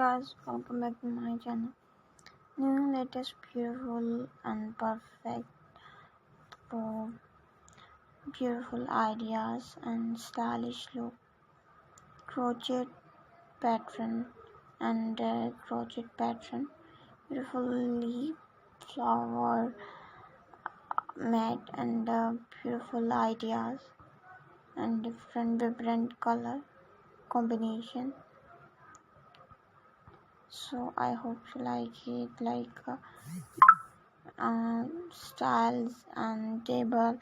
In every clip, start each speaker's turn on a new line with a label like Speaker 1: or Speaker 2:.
Speaker 1: guys, welcome back to my channel. New latest beautiful and perfect for beautiful ideas and stylish look crochet pattern and crochet pattern, beautiful leaf flower mat and beautiful ideas and different vibrant color combination. So I hope you like it, styles and table,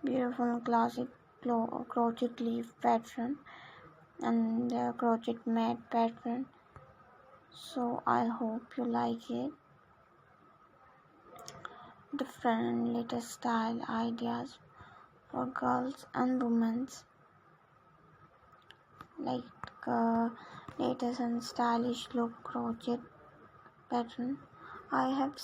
Speaker 1: beautiful classic crochet leaf pattern and crochet mat pattern. So I hope you like it. Different latest style ideas for girls and women, like latest and stylish look crochet pattern. I have